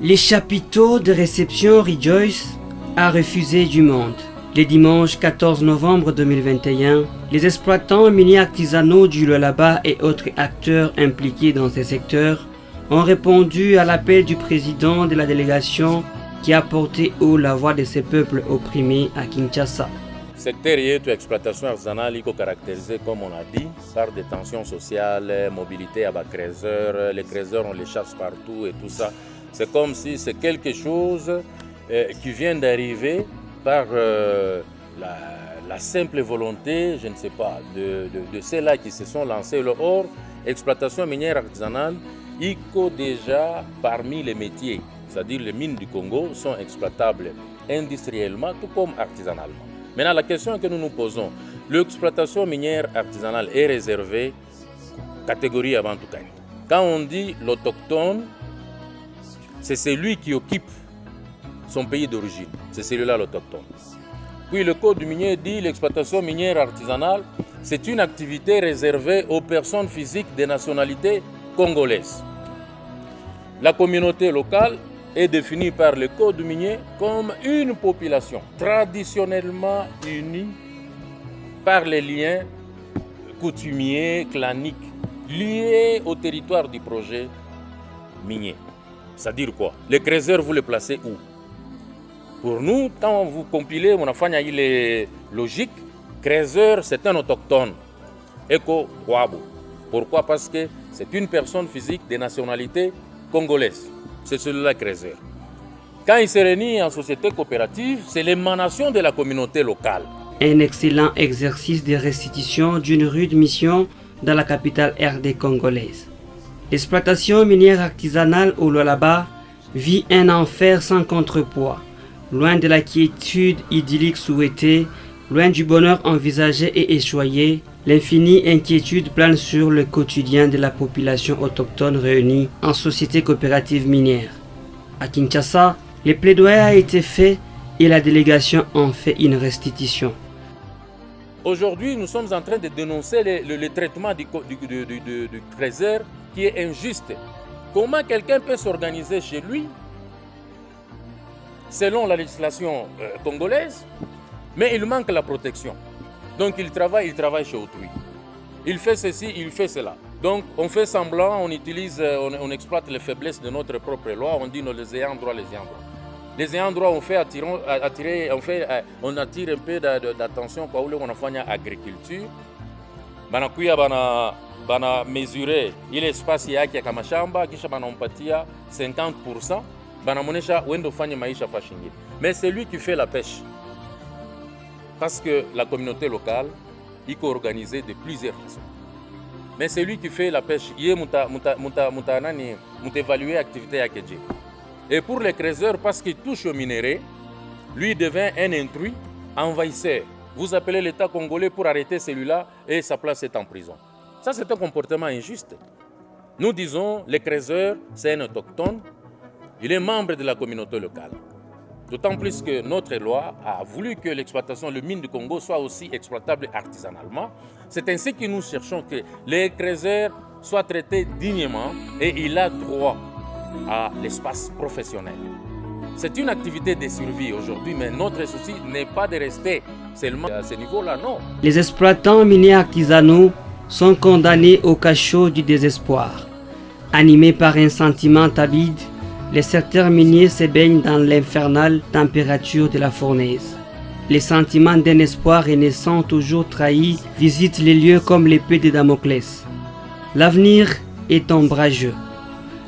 Les chapiteaux de réception Rejoice a refusé du monde. Le dimanche 14 novembre 2021, les exploitants miniers artisanaux du Lualaba et autres acteurs impliqués dans ces secteurs ont répondu à l'appel du président de la délégation qui a porté haut la voix de ces peuples opprimés à Kinshasa. Le secteur de l'exploitation artisanale est caractérisé, comme on a dit, par des tensions sociales, mobilité à bas créateurs, les créateurs on les chasse partout et tout ça. C'est comme si c'est quelque chose qui vient d'arriver par la simple volonté, je ne sais pas, de ceux-là qui se sont lancés. Or, exploitation minière artisanale, ICO déjà parmi les métiers, c'est-à-dire les mines du Congo sont exploitables industriellement tout comme artisanalement. Maintenant, la question que nous nous posons, l'exploitation minière artisanale est réservée catégorie avant tout cas. Quand on dit l'autochtone, c'est celui qui occupe son pays d'origine, c'est celui-là l'autochtone. Puis le code minier dit l'exploitation minière artisanale, c'est une activité réservée aux personnes physiques des nationalités congolaises. La communauté locale est définie par le code minier comme une population traditionnellement unie par les liens coutumiers, claniques, liés au territoire du projet minier. C'est-à-dire quoi? Les créateurs, vous les placez où? Pour nous, quand vous compilez, on a fait les logiques, créateur, c'est un autochtone, Eko Wabo. Pourquoi? Parce que c'est une personne physique des nationalités congolaises. C'est celui-là créateur. Quand il se réunit en société coopérative, c'est l'émanation de la communauté locale. Un excellent exercice de restitution d'une rude mission dans la capitale RD congolaise. L'exploitation minière artisanale au Lualaba vit un enfer sans contrepoids. Loin de la quiétude idyllique souhaitée, loin du bonheur envisagé et échoyé, l'infinie inquiétude plane sur le quotidien de la population autochtone réunie en société coopérative minière. À Kinshasa, le plaidoyer a été fait et la délégation en fait une restitution. Aujourd'hui, nous sommes en train de dénoncer le traitement du trésor qui est injuste. Comment quelqu'un peut s'organiser chez lui selon la législation congolaise, mais il manque la protection. Donc il travaille chez autrui. Il fait ceci, il fait cela. Donc on fait semblant, on utilise, on exploite les faiblesses de notre propre loi, on dit les ayants droit, les ayants droit. Les ayants droit, on attire un peu d'attention quand on a fait l'agriculture. Bana mesurer l'espace yake kama shamba kisha banampatia 50%. Mais c'est lui qui fait la pêche. Parce que la communauté locale, il peut organiser de plusieurs façons. Mais c'est lui qui fait la pêche. Il est évalué l'activité à Kedje. Et pour les créateurs, parce qu'il touche au minerai, lui devient un intrus, envahisseur. Vous appelez l'État congolais pour arrêter celui-là et sa place est en prison. Ça, c'est un comportement injuste. Nous disons, les créateurs, c'est un autochtone. Il est membre de la communauté locale. D'autant plus que notre loi a voulu que l'exploitation, le mine du Congo soit aussi exploitable artisanalement. C'est ainsi que nous cherchons que les créateurs soient traités dignement et il a droit à l'espace professionnel. C'est une activité de survie aujourd'hui, mais notre souci n'est pas de rester seulement à ce niveau-là, non. Les exploitants miniers artisanaux sont condamnés au cachot du désespoir. Animés par un sentiment avide, les secteurs miniers se baignent dans l'infernale température de la fournaise. Les sentiments d'un espoir renaissant toujours trahi visitent les lieux comme l'épée de Damoclès. L'avenir est ombrageux.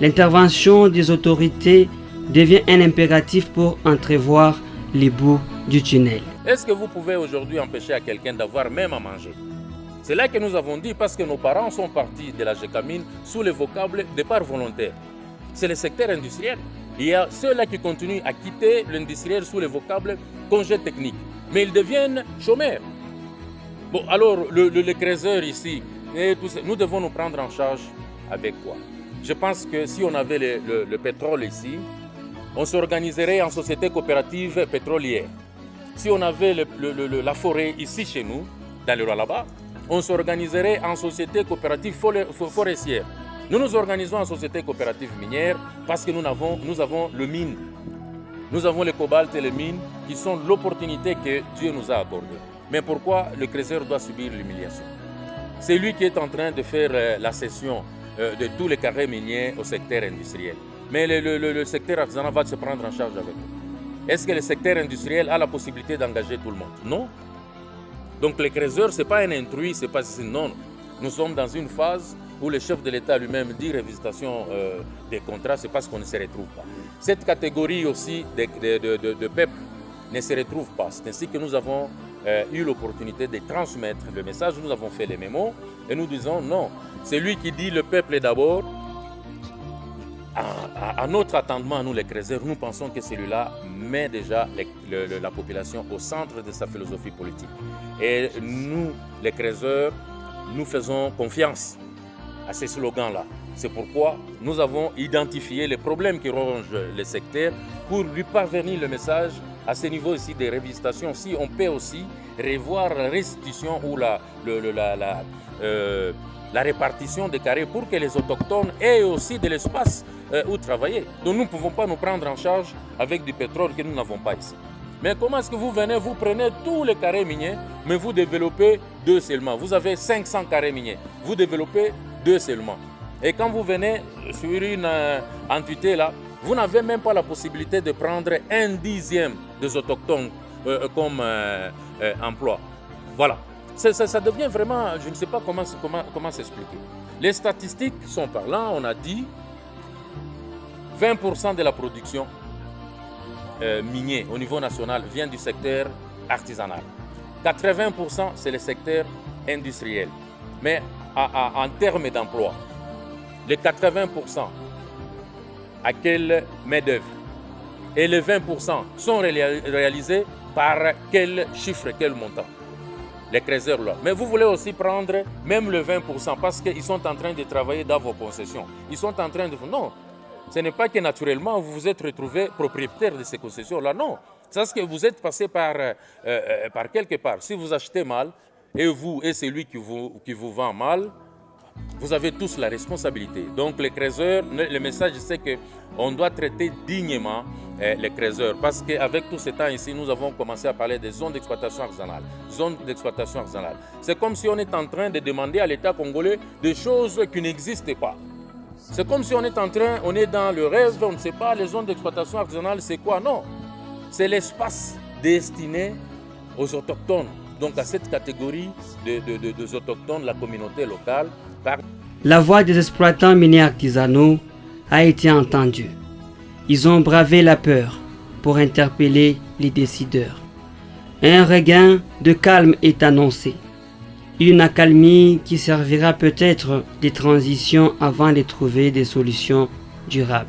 L'intervention des autorités devient un impératif pour entrevoir les bouts du tunnel. Est-ce que vous pouvez aujourd'hui empêcher à quelqu'un d'avoir même à manger? C'est là que nous avons dit, parce que nos parents sont partis de la Gécamine sous le vocable départ volontaire. C'est le secteur industriel. Il y a ceux-là qui continuent à quitter l'industriel sous le vocable congé technique. Mais ils deviennent chômeurs. Bon, alors, le créateur ici, et tout ça, nous devons nous prendre en charge avec quoi? Je pense que si on avait le pétrole ici, on s'organiserait en société coopérative pétrolière. Si on avait la forêt ici chez nous, dans le Lualaba, on s'organiserait en société coopérative forestière. Nous nous organisons en société coopérative minière parce que nous avons le mine. Nous avons le cobalt et les mines qui sont l'opportunité que Dieu nous a accordée. Mais pourquoi le Crézeur doit subir l'humiliation? C'est lui qui est en train de faire la cession de tous les carrés miniers au secteur industriel. Mais le secteur artisanal va se prendre en charge avec nous. Est-ce que le secteur industriel a la possibilité d'engager tout le monde? Non. Donc le Crézeur, ce n'est pas un intrus, c'est pas non. Nous sommes dans une phase où le chef de l'État lui-même dit révisitation des contrats, c'est parce qu'on ne se retrouve pas. Cette catégorie aussi de peuple ne se retrouve pas. C'est ainsi que nous avons eu l'opportunité de transmettre le message. Nous avons fait les mémos et nous disons non. C'est lui qui dit le peuple d'abord. À notre attendement, nous les Crézeurs, nous pensons que celui-là met déjà la population au centre de sa philosophie politique. Et nous, les Crézeurs, nous faisons confiance à ces slogans-là. C'est pourquoi nous avons identifié les problèmes qui rongent le secteur pour lui parvenir le message à ce niveau ici de révisitation. Si on peut aussi revoir la restitution ou la répartition des carrés pour que les autochtones aient aussi de l'espace où travailler. Donc nous ne pouvons pas nous prendre en charge avec du pétrole que nous n'avons pas ici. Mais comment est-ce que vous venez, vous prenez tous les carrés miniers, mais vous développez 2 seulement. Vous avez 500 carrés miniers, vous développez 2 seulement. Et quand vous venez sur une entité là, vous n'avez même pas la possibilité de prendre 1/10 des autochtones comme emploi. Voilà. Ça devient vraiment, je ne sais pas comment s'expliquer. Les statistiques sont parlantes. On a dit 20% de la production minière au niveau national vient du secteur artisanal. 80% c'est le secteur industriel. Mais en termes d'emploi, les 80% à quelle main-d'œuvre et les 20% sont réalisés par quel chiffre, quel montant? Les Crézeurs là. Mais vous voulez aussi prendre même le 20% parce qu'ils sont en train de travailler dans vos concessions. Ils sont en train de... Non, ce n'est pas que naturellement vous vous êtes retrouvé propriétaire de ces concessions-là. Non, c'est parce que vous êtes passé par quelque part. Si vous achetez mal et vous et celui qui vous vend mal, vous avez tous la responsabilité. Donc les Crézeurs, le message c'est qu'on doit traiter dignement les Crézeurs. Parce qu'avec tout ce temps ici, nous avons commencé à parler des zones d'exploitation artisanale. Zones d'exploitation artisanale. C'est comme si on est en train de demander à l'État congolais des choses qui n'existent pas. C'est comme si on est dans le rêve, on ne sait pas les zones d'exploitation artisanale c'est quoi. Non, c'est l'espace destiné aux autochtones. Donc à cette catégorie des autochtones, la communauté locale. La voix des exploitants miniers artisanaux a été entendue. Ils ont bravé la peur pour interpeller les décideurs. Un regain de calme est annoncé. Une accalmie qui servira peut-être de transition avant de trouver des solutions durables.